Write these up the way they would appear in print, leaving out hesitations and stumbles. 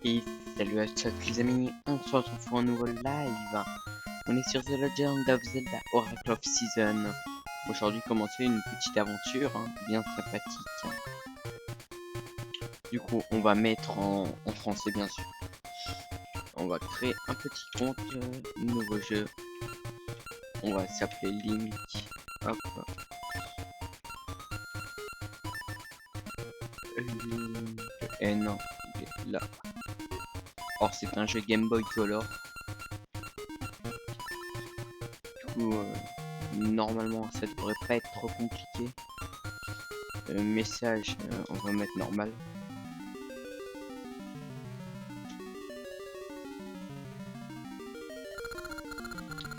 Et salut à tous les amis, on se retrouve pour un nouveau live. On est sur The Legend of Zelda Oracle of Season. Aujourd'hui commencer une petite aventure bien sympathique. Du coup on va mettre en français bien sûr. On va créer un petit compte, nouveau jeu. On va s'appeler Link. Hop. Link. Eh non, il est là. Or c'est un jeu Game Boy Color. Normalement ça devrait pas être trop compliqué. Message, on va mettre normal.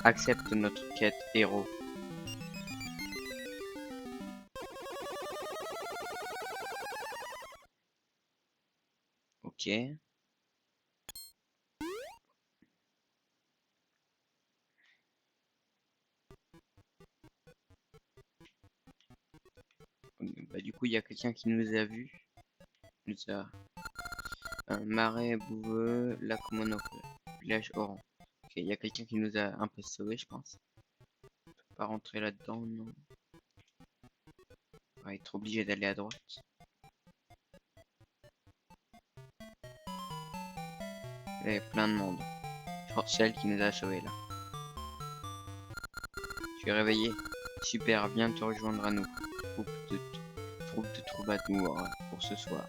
Accepte notre quête héros. Ok. Bah, du coup, il y a quelqu'un qui nous a vus. Nous a un marais bouveux, lac Monocle, village orange. Ok, il y a quelqu'un qui nous a un peu sauvé, je pense. On peut pas rentrer là-dedans, non. On va être obligé d'aller à droite. Il y a plein de monde. Genre celle qui nous a sauvé là. Je suis réveillé. Super, viens te rejoindre à nous. Troupe de troubadours pour ce soir.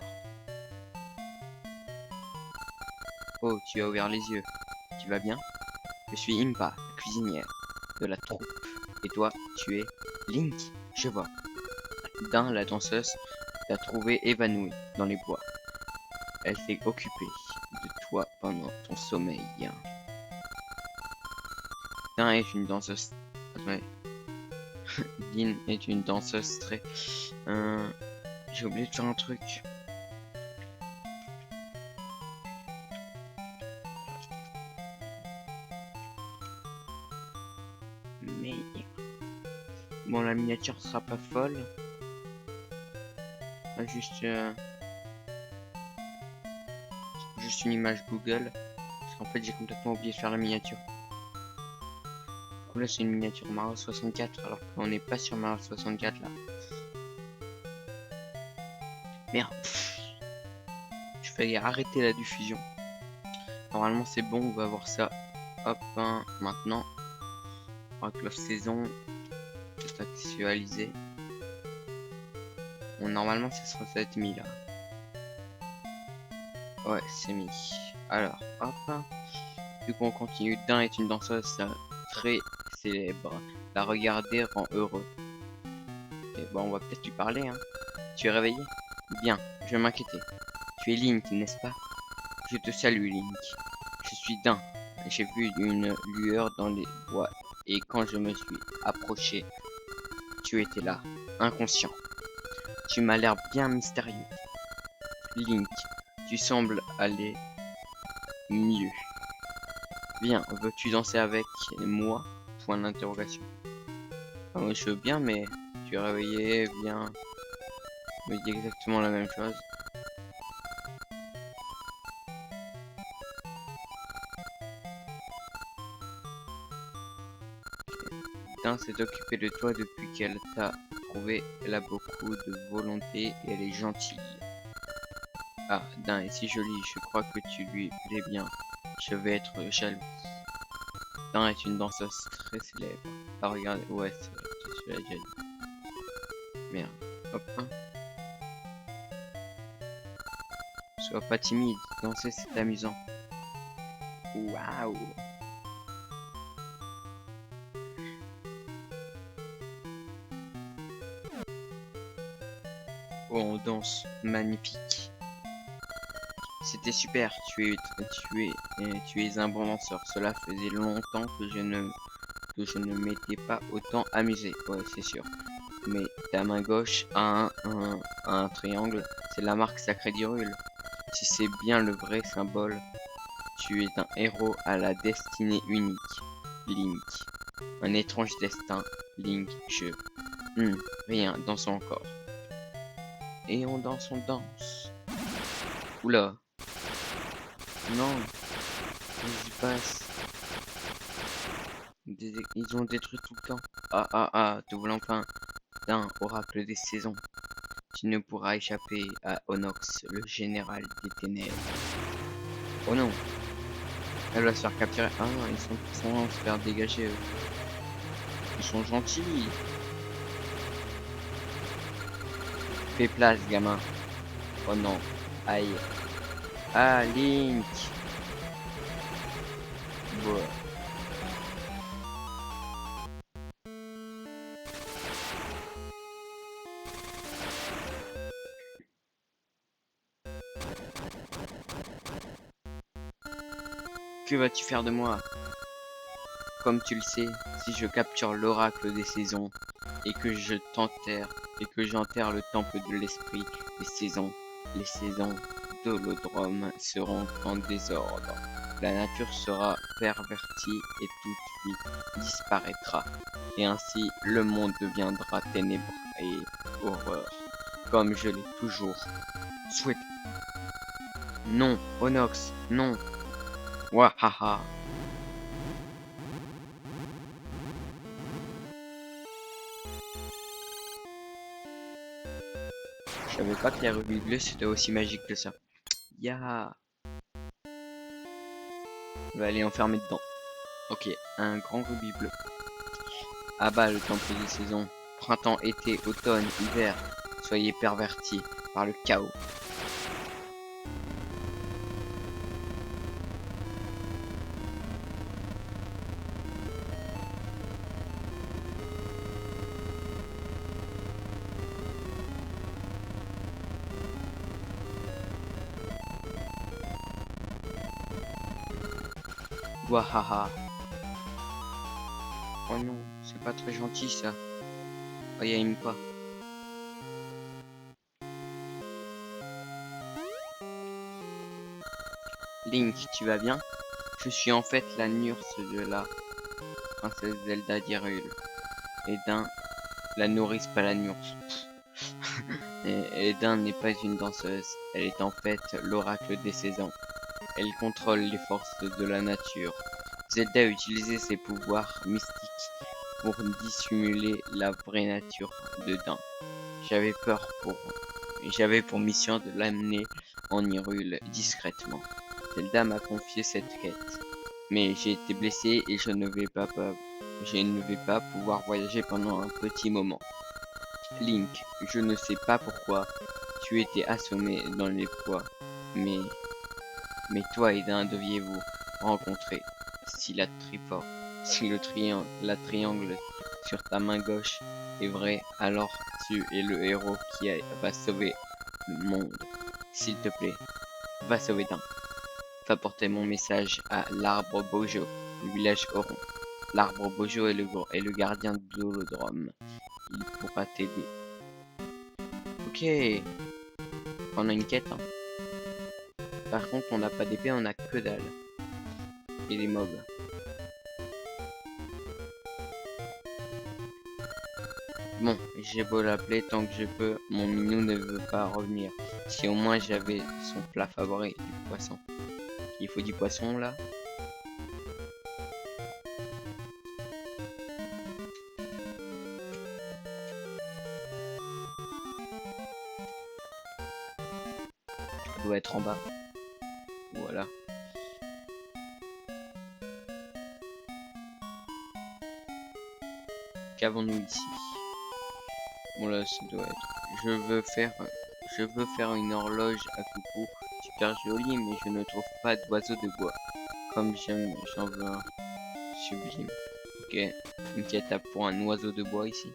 Oh, tu as ouvert les yeux. Tu vas bien? Je suis Impa, la cuisinière de la troupe. Et toi, tu es Link, je vois. Dain, la danseuse, t'a trouvé évanoui dans les bois. Elle s'est occupée de toi pendant ton sommeil. Dain est une danseuse... Attendez. Din est une danseuse très... J'ai oublié de faire un truc. Mais... Bon, la miniature sera pas folle. Juste... Juste une image Google. Parce qu'en fait, j'ai complètement oublié de faire la miniature. Du coup, là, c'est une miniature Mario 64, alors qu'on n'est pas sur Mario 64, là. Merde. Je vais arrêter la diffusion. Normalement, c'est bon, on va voir ça. Hop, maintenant. Oracle of Saison. C'est actualisé. Bon, normalement, ça sera 7000 là. Ouais, c'est mis. Alors, hop. Du coup, on continue. Dain est une danseuse très célèbre. La regarder rend heureux. Et bon, on va peut-être lui parler, hein. Tu es réveillé? Bien, je m'inquiétais. Tu es Link, n'est-ce pas? Je te salue, Link. Je suis Dain. J'ai vu une lueur dans les bois et quand je me suis approché, tu étais là, inconscient. Tu m'as l'air bien mystérieux. Link, tu sembles aller mieux. Viens, veux-tu danser avec moi? Point d'interrogation. Ah, moi, je veux bien, mais tu es réveillé, viens. Me dit exactement la même chose. Dain s'est occupée de toi depuis qu'elle t'a trouvé. Elle a beaucoup de volonté et elle est gentille. Ah, Dain est si jolie, je crois que tu lui plais bien. Je vais être jaloux. Dain est une danseuse très célèbre. Ah, regarde, ouais, c'est celui-là, j'ai dit. Merde. Hop, hein. Sois pas timide, danser c'est amusant. Waouh! Oh, on danse, magnifique. C'était super, tu es un bon danseur. Cela faisait longtemps que je ne m'étais pas autant amusé. Ouais, c'est sûr. Mais ta main gauche a un triangle, c'est la marque sacrée d'Hyrule. Si c'est bien le vrai symbole, tu es un héros à la destinée unique. Link. Un étrange destin. Link, rien, dansons encore. Et on danse, on danse. Oula. Non, ils y passent. Ils ont détruit tout le temps. Ah ah ah, te voulant enfin d'un oracle des saisons. Tu ne pourras échapper à Onox, le général des ténèbres. Oh non, elle va se faire capturer. Ah, ils sont tous en train de se faire dégager. Ils sont gentils. Fais place, gamin. Oh non. Aïe. Ah, Link. Bon. Que vas-tu faire de moi? Comme tu le sais, si je capture l'oracle des saisons et que j'enterre le temple de l'esprit des saisons, les saisons d'Holodrome seront en désordre. La nature sera pervertie et toute vie disparaîtra. Et ainsi le monde deviendra ténèbres et horreur, comme je l'ai toujours souhaité. Non, Onox, non. Wahaha. Je savais pas que les rubis bleus c'était aussi magique que ça. Ya. On va aller enfermer dedans. Ok, un grand rubis bleu. Ah bah le temple des saisons. Printemps, été, automne, hiver. Soyez pervertis par le chaos. Wahaha. Oh non, c'est pas très gentil ça. Oh y'a une pas. Link, tu vas bien? Je suis en fait la nurse de la princesse Zelda d'Hyrule. Et la nourrice pas la nurse. Et Edin n'est pas une danseuse. Elle est en fait l'oracle des saisons. Elle contrôle les forces de la nature. Zelda a utilisé ses pouvoirs mystiques pour dissimuler la vraie nature de Dain. J'avais peur pour... J'avais pour mission de l'amener en Hyrule discrètement. Zelda m'a confié cette quête. Mais j'ai été blessé et je ne vais pas pouvoir voyager pendant un petit moment. Link, je ne sais pas pourquoi tu étais assommé dans les bois, mais toi et Dain deviez-vous rencontrer. Si la trifor, si la triangle sur ta main gauche est vrai, alors tu es le héros va sauver le monde. S'il te plaît, va sauver Dain. Va porter mon message à l'arbre Bojo, le village Oron. L'arbre Bojo est le gardien de l'holodrome. Il pourra t'aider. Ok, on a une quête. Hein. Par contre, on n'a pas d'épée, on a que dalle. Et des mobs. Bon, j'ai beau l'appeler tant que je peux, mon minou ne veut pas revenir. Si au moins j'avais son plat favori, du poisson. Il faut du poisson là. Ça doit être en bas. Voilà. Qu'avons-nous ici? Bon là, ça doit être. Je veux faire une horloge à coucou super jolie, mais je ne trouve pas d'oiseau de bois. Comme j'en veux un sublime. Ok, une quête pour un oiseau de bois ici.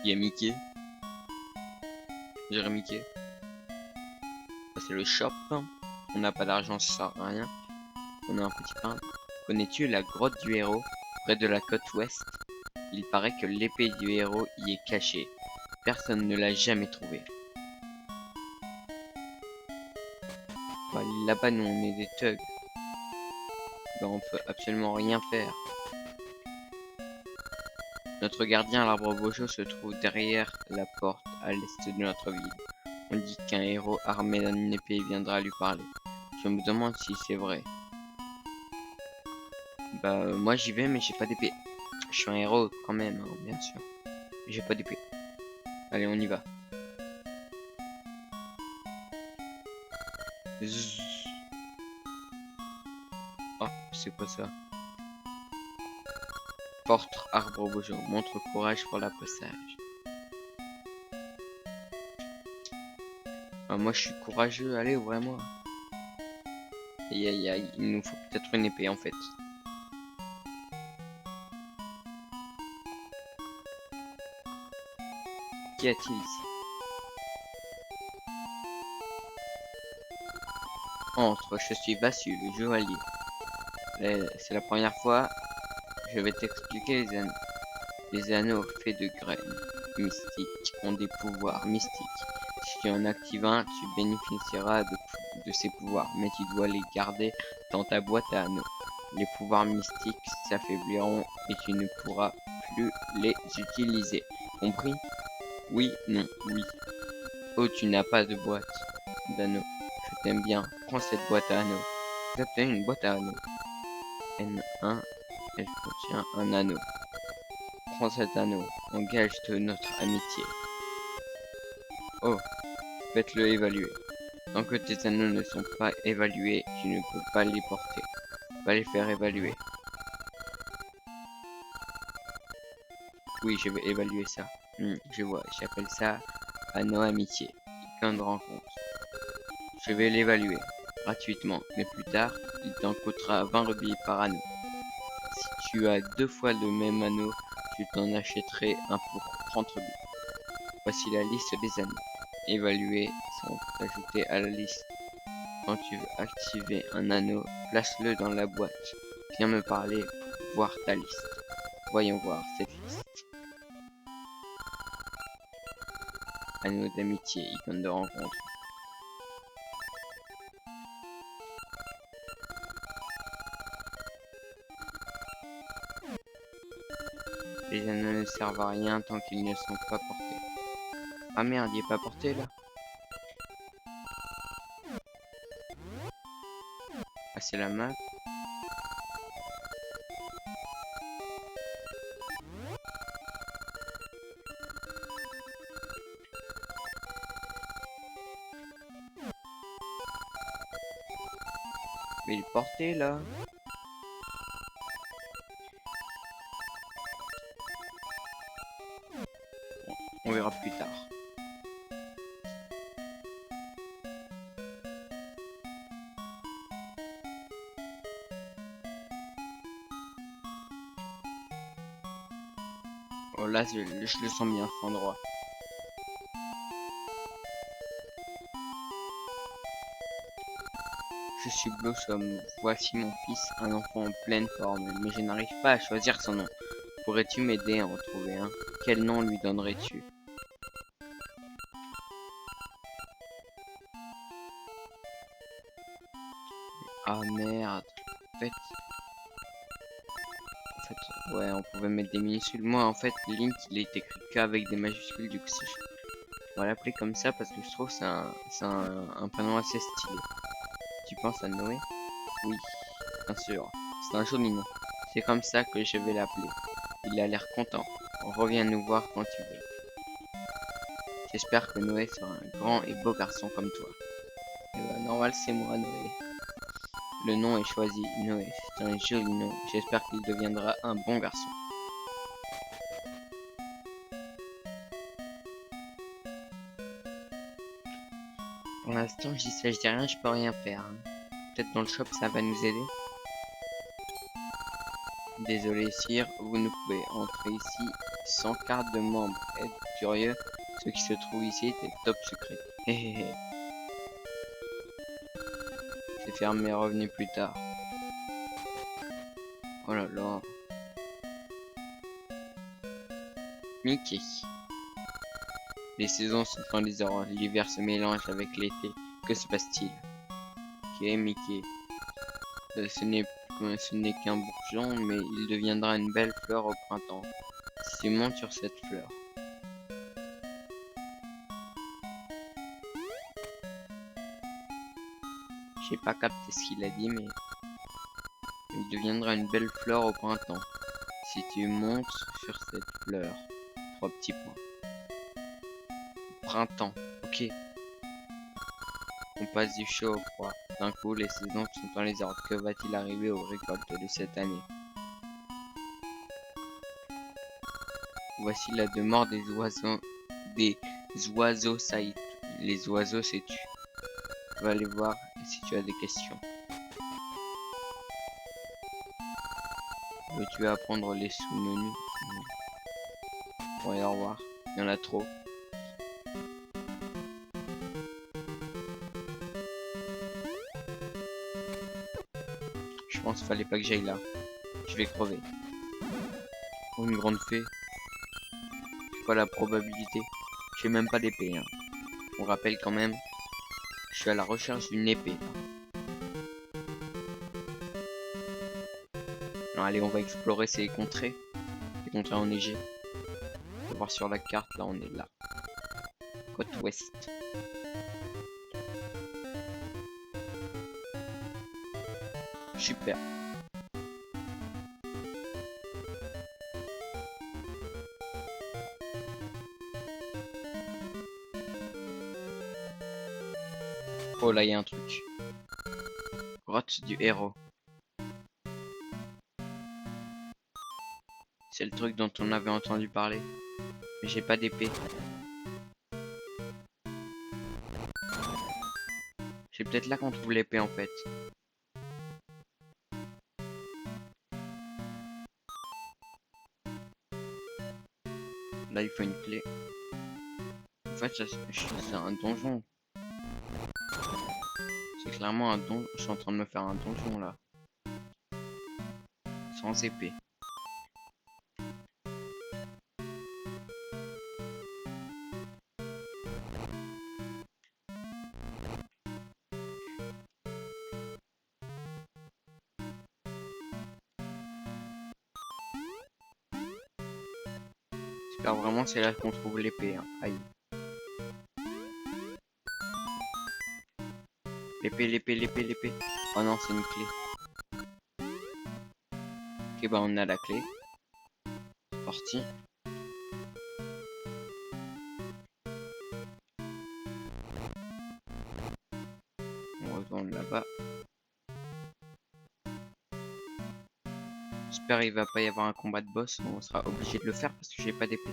Il y a Mickey. J'irai Mickey. Ça, c'est le shop. On n'a pas d'argent, ça sert à rien. On a un petit pain. Connais-tu la grotte du héros, près de la côte ouest? Il paraît que l'épée du héros y est cachée. Personne ne l'a jamais trouvée. Bah, là-bas, nous, on est des thugs. Bah, on peut absolument rien faire. Notre gardien à l'arbre Bojo se trouve derrière la porte à l'est de notre ville. On dit qu'un héros armé d'une épée viendra lui parler. Je me demande si c'est vrai. Bah moi j'y vais mais j'ai pas d'épée. Je suis un héros quand même, hein, bien sûr. J'ai pas d'épée. Allez, on y va. Zzz. Oh, c'est quoi ça? Porte arbre bojo, montre courage pour la passage. Ah, moi je suis courageux, allez, ouvrez-moi. Aïe aïe aïe, il nous faut peut-être une épée en fait. Qu'y a-t-il ici? Entre, je suis Vassu, le joaillier. C'est la première fois, je vais t'expliquer les anneaux. Les anneaux faits de graines mystiques ont des pouvoirs mystiques. Si tu en actives un, tu bénéficieras de ces pouvoirs, mais tu dois les garder dans ta boîte à anneaux. Les pouvoirs mystiques s'affaibliront et tu ne pourras plus les utiliser. Compris? Oui, non, oui. Oh, tu n'as pas de boîte d'anneaux. Je t'aime bien. Prends cette boîte à anneaux. Vous obtenez une boîte à anneaux. N1, elle contient un anneau. Prends cet anneau. Engage de notre amitié. Oh, faites-le évaluer. Tant que tes anneaux ne sont pas évalués, tu ne peux pas les porter. Va les faire évaluer. Oui, je vais évaluer ça. Je vois, j'appelle ça anneau amitié. Icône de rencontre. Je vais l'évaluer gratuitement, mais plus tard, il t'en coûtera 20 rubis par anneau. Si tu as 2 fois le même anneau, tu t'en achèterais un pour 30 rubis. Voici la liste des anneaux. Évalués sont ajoutés à la liste. Quand tu veux activer un anneau, place-le dans la boîte. Viens me parler pour voir ta liste. Voyons voir cette liste. Anneau d'amitié, icône de rencontre. Les anneaux ne servent à rien tant qu'ils ne sont pas portés. Ah merde, il est pas porté là? Ah, c'est la map. Mais il est porté là. Bon, on verra plus tard. Oh là, je le sens bien cet endroit. Je suis Blossom, voici mon fils, un enfant en pleine forme, mais je n'arrive pas à choisir son nom. Pourrais-tu m'aider à en trouver un? Quel nom lui donnerais-tu? Ah merde. Ouais, on pouvait mettre des minuscules. Moi, en fait, Link, il est écrit qu'avec des majuscules, du coup, on va l'appeler comme ça parce que je trouve que c'est un prénom assez stylé. Tu penses à Noé? Oui, bien sûr. C'est un joli nom. C'est comme ça que je vais l'appeler. Il a l'air content. Reviens nous voir quand tu veux. J'espère que Noé sera un grand et beau garçon comme toi. Normal, c'est moi, Noé. Le nom est choisi, Noé. C'est un joli nom. J'espère qu'il deviendra un bon garçon. Pour l'instant, j'y sais rien, je peux rien faire, hein. Peut-être dans le shop, ça va nous aider. Désolé, sire, vous ne pouvez entrer ici sans carte de membre. Êtes curieux? Ce qui se trouve ici est top secret. Hé. C'est fermé, revenez plus tard. Oh là là. Mickey. Les saisons sont en désordre, l'hiver se mélange avec l'été. Que se passe-t-il? Ok, Mickey. Ce n'est qu'un bourgeon, mais il deviendra une belle fleur au printemps. Si tu montes sur cette fleur. J'ai pas capté ce qu'il a dit, mais il deviendra une belle fleur au printemps. Si tu montes sur cette fleur. 3 petits points. Printemps. Ok. On passe du chaud au froid. D'un coup, les saisons sont dans les ordres. Que va-t-il arriver aux récoltes de cette année? Voici la demande des oiseaux. Des oiseaux saillit. Les oiseaux, c'est tu. Va aller voir si tu as des questions. Veux-tu apprendre les sous-menus? Ouais, au revoir. Il y en a trop. Je pense qu'il fallait pas que j'aille là. Je vais crever. Oh, une grande fée. C'est quoi la probabilité? J'ai même pas d'épée. Hein. On rappelle quand même. Je suis à la recherche d'une épée. Alors, allez, on va explorer ces contrées. Les contrées enneigées. On va voir sur la carte. Là, on est là. Côte ouest. Super. Oh là, il y a un truc. Grotte du héros. C'est le truc dont on avait entendu parler. Mais j'ai pas d'épée. C'est peut-être là qu'on trouve l'épée en fait. Là, il faut une clé. En fait, c'est un donjon. C'est clairement un donjon. Je suis en train de me faire un donjon là. Sans épée. J'espère vraiment c'est là qu'on trouve l'épée. Hein. Aïe. L'épée, l'épée, l'épée, l'épée. Oh non, c'est une clé. Ok, bah on a la clé. Parti. On retourne là-bas. J'espère qu'il va pas y avoir un combat de boss. On sera obligé de le faire parce que j'ai pas d'épée.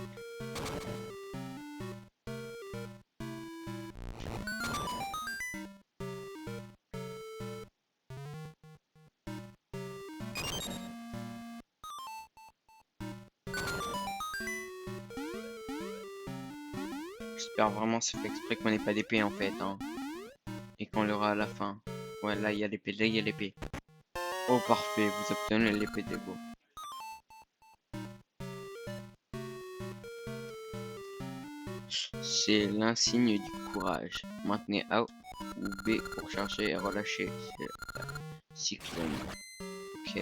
J'espère vraiment c'est fait exprès qu'on n'ait pas d'épée en fait. Hein. Et qu'on l'aura à la fin. Ouais, là il y a l'épée, là il y a l'épée. Oh parfait, vous obtenez l'épée des beaux. C'est l'insigne du courage. Maintenez A ou B pour charger et relâcher. C'est la cyclone. Ok.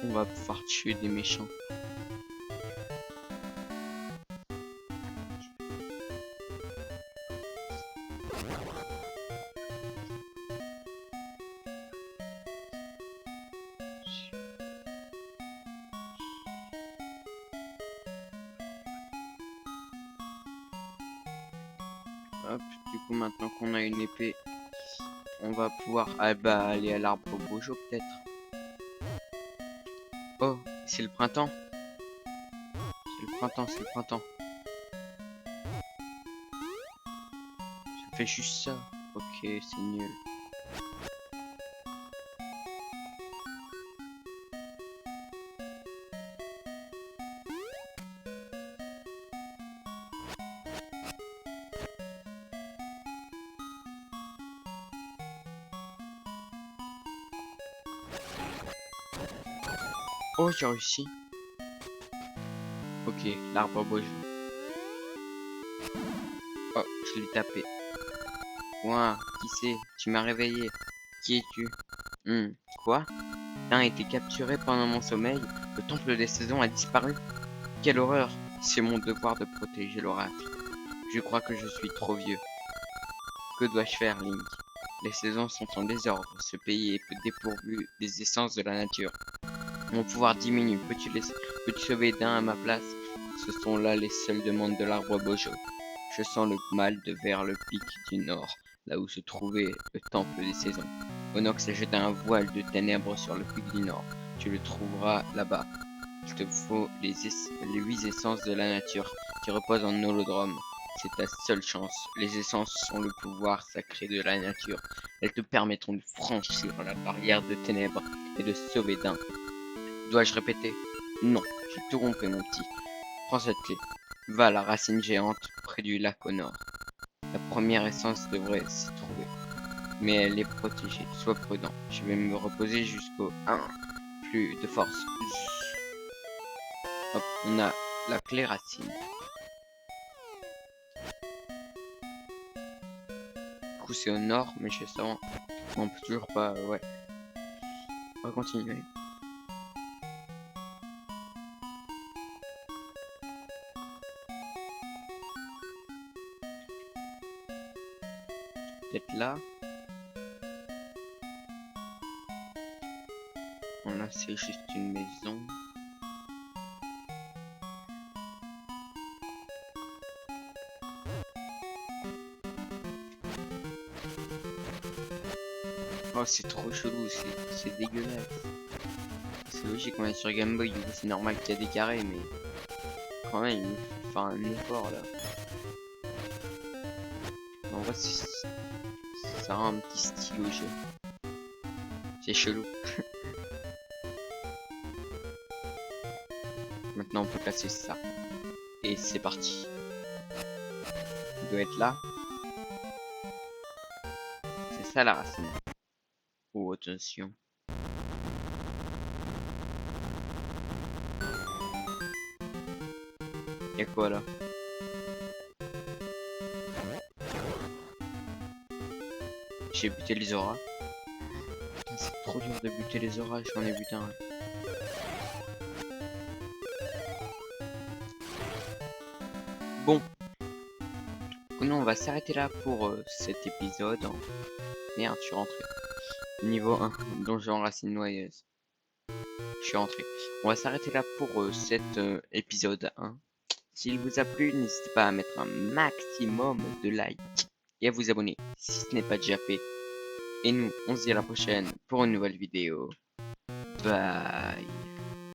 On va pouvoir tuer des méchants. Hop, du coup maintenant qu'on a une épée, on va pouvoir aller à l'arbre bojo peut-être. Oh, c'est le printemps. C'est le printemps, c'est le printemps. Ça fait juste ça. Ok, c'est nul. Oh, j'ai réussi. Ok, l'arbre bojo. Oh, je l'ai tapé. Quoi? Qui c'est? Tu m'as réveillé. Qui es-tu? Quoi? L'un a été capturé pendant mon sommeil. Le temple des saisons a disparu. Quelle horreur! C'est mon devoir de protéger l'oracle. Je crois que je suis trop vieux. Que dois-je faire, Link? Les saisons sont en désordre. Ce pays est dépourvu des essences de la nature. Mon pouvoir diminue. Peux-tu sauver d'un à ma place? Ce sont là les seules demandes de l'arbre Bojo. Je sens le mal vers le pic du nord, là où se trouvait le temple des saisons. Onox a jeté un voile de ténèbres sur le pic du nord. Tu le trouveras là-bas. Il te faut les 8 essences de la nature qui reposent en holodrome. C'est ta seule chance. Les essences sont le pouvoir sacré de la nature. Elles te permettront de franchir la barrière de ténèbres et de sauver d'un. Dois-je répéter? Non, j'ai tout compris, mon petit. Prends cette clé. Va à la racine géante près du lac au nord. La première essence devrait s'y trouver. Mais elle est protégée. Sois prudent. Je vais me reposer jusqu'au 1. Plus de force. Hop, on a la clé racine. Du coup, c'est au nord, mais je sens. On peut toujours pas. Ouais. On va continuer. Peut-être là. Bon, là, c'est juste une maison. Oh, c'est trop chelou, c'est dégueulasse. C'est logique, on est sur Game Boy, du coup, c'est normal qu'il y a des carrés, mais quand même, il faut faire un effort là. En vrai, ça rend un petit style au jeu. C'est chelou. Maintenant, on peut casser ça. Et c'est parti. Il doit être là. C'est ça la racine. Oh, attention. Y'a quoi là? J'ai buté les auras. Putain, c'est trop dur de buter les auras, j'en ai buté un. Bon. Nous, on va s'arrêter là pour cet épisode. Merde, je suis rentré. Niveau 1, donjon racine noyeuse. Je suis rentré. On va s'arrêter là pour cet épisode 1. S'il vous a plu, n'hésitez pas à mettre un maximum de likes et à vous abonner si ce n'est pas déjà fait. Et nous, on se dit à la prochaine pour une nouvelle vidéo. Bye.